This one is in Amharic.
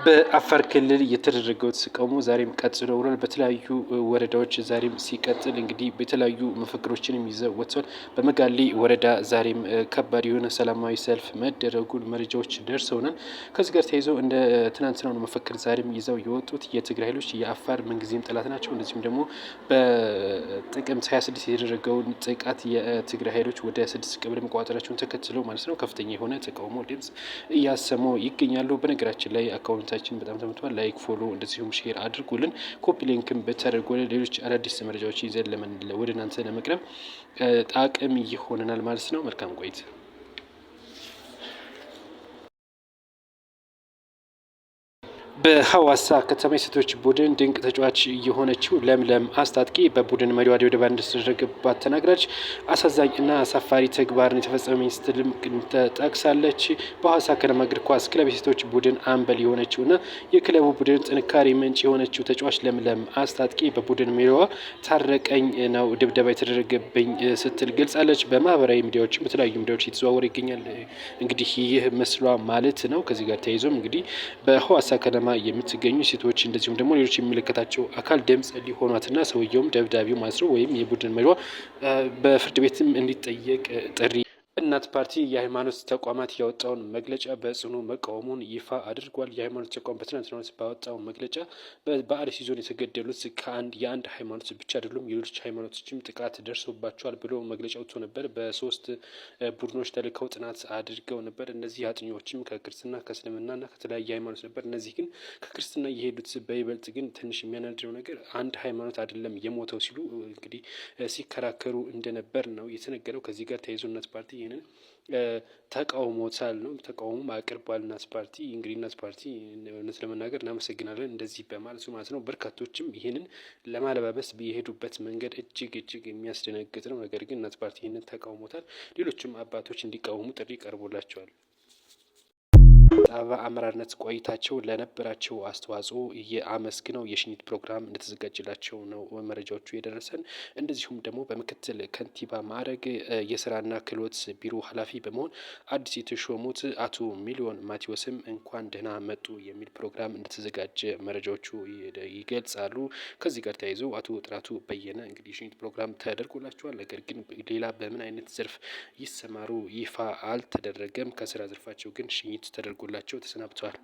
በአፋር ክልል የተደረገው ተቃውሞ ዛሬም ቀጥሎ ውሏል። በተለያዩ ወረዳዎች ዛሬም ሲቀጥል እንግዲህ በተለያዩ መፈክሮችንም ይዘው ወጥቷል። በመጋሌ ወረዳ ዛሬም ከባድ የሆነ ሰላማዊ ሰልፍ መደረጉን መረጃዎች ደርሰውናል። ከዚህ ጋር ተያይዘው እንደ ትናንትናው መፈክር ዛሬም ይዘው የወጡት የትግራይ ኃይሎች የአፋር ምንጊዜም ጠላት ናቸው፣ እንደዚሁም ደግሞ በጥቅምት 26 የተደረገውን ጥቃት የትግራይ ኃይሎች ወደ 6 ቀበሌ መቋጠራቸውን ተከትለው ማለት ነው ከፍተኛ የሆነ ተቃውሞ ድምጽ እያሰሙ ይገኛሉ። በነገራችን ላይ አካውንት ታችን በጣም ተመቷል። ላይክ ፎሎ እንደዚሁም ሼር አድርጉልን። ኮፒ ሊንክም በተደረጉልን ሌሎች አዳዲስ መረጃዎች ይዘን ወደ እናንተ ለመቅረብ ጣቅም ይሆነናል ማለት ነው። መልካም ቆይታ። በሐዋሳ ከተማ የሴቶች ቡድን ድንቅ ተጫዋች የሆነችው ለምለም አስታጥቄ በቡድን መሪዋ ድብደባ እንደተደረገባት ተናግራች። አሳዛኝና አሳፋሪ ተግባርን የተፈጸመ ስትልም ተጠቅሳለች። በሐዋሳ ከነማ እግር ኳስ ክለብ የሴቶች ቡድን አምበል የሆነችውና የክለቡ ቡድን ጥንካሬ ምንጭ የሆነችው ተጫዋች ለምለም አስታጥቄ በቡድን መሪዋ ታረቀኝ ነው ድብደባ የተደረገብኝ ስትል ገልጻለች። በማህበራዊ ሚዲያዎችም በተለያዩ ሚዲያዎች እየተዘዋወረ ይገኛል። እንግዲህ ይህ መስሏ ማለት ነው። ከዚህ ጋር ተያይዞም እንግዲህ በሐዋሳ ከነማ የምትገኙ ሴቶች እንደዚሁም ደግሞ ሌሎች የሚመለከታቸው አካል ድምጽ ሊሆኗትና ሰውየውም ደብዳቤው ማስሮ ወይም የቡድን መሪዋ በፍርድ ቤትም እንዲጠየቅ ጥሪ እናት ፓርቲ የሃይማኖት ተቋማት ያወጣውን መግለጫ በጽኑ መቃወሙን ይፋ አድርጓል። የሃይማኖት ተቋም በትናንትናው ዕለት ባወጣው መግለጫ በአርሲ ዞን የተገደሉት የአንድ ሃይማኖት ብቻ አይደሉም፣ የሌሎች ሃይማኖቶችም ጥቃት ደርሶባቸዋል ብሎ መግለጫ ወጥቶ ነበር። በሶስት ቡድኖች ተልከው ጥናት አድርገው ነበር። እነዚህ አጥኚዎችም ከክርስትና ከእስልምናና ከተለያየ ሃይማኖት ነበር። እነዚህ ግን ከክርስትና የሄዱት በይበልጥ ግን ትንሽ የሚያናድረው ነገር አንድ ሃይማኖት አይደለም የሞተው ሲሉ እንግዲህ ሲከራከሩ እንደነበር ነው የተነገረው። ከዚህ ጋር ተያይዞ እናት ፓርቲ ይህንን ተቃውሞታል ነው ተቃውሞ አቅርቧል። እናት ፓርቲ እንግዲህ እናት ፓርቲ እውነት ለመናገር እናመሰግናለን እንደዚህ በማለቱ ማለት ነው። በርካቶችም ይህንን ለማለባበስ የሄዱበት መንገድ እጅግ የሚያስደነግጥ ነው። ነገር ግን እናት ፓርቲ ይህንን ተቃውሞታል። ሌሎችም አባቶች እንዲቃወሙ ጥሪ ቀርቦላቸዋል። በአመራርነት ቆይታቸው ለነበራቸው አስተዋጽኦ የአመስግነው የሽኝት ፕሮግራም እንደተዘጋጀላቸው ነው መረጃዎቹ የደረሰን። እንደዚሁም ደግሞ በምክትል ከንቲባ ማዕረግ የስራና ክህሎት ቢሮ ኃላፊ በመሆን አዲስ የተሾሙት አቶ ሚሊዮን ማቴዎስም እንኳን ደህና መጡ የሚል ፕሮግራም እንደተዘጋጀ መረጃዎቹ ይገልጻሉ። ከዚህ ጋር ተያይዞ አቶ ጥራቱ በየነ እንግዲህ የሽኝት ፕሮግራም ተደርጎላቸዋል። ነገር ግን ሌላ በምን አይነት ዘርፍ ይሰማሩ ይፋ አልተደረገም። ከስራ ዘርፋቸው ግን ሽኝት ተደርጎላቸው ተሰናብተዋል።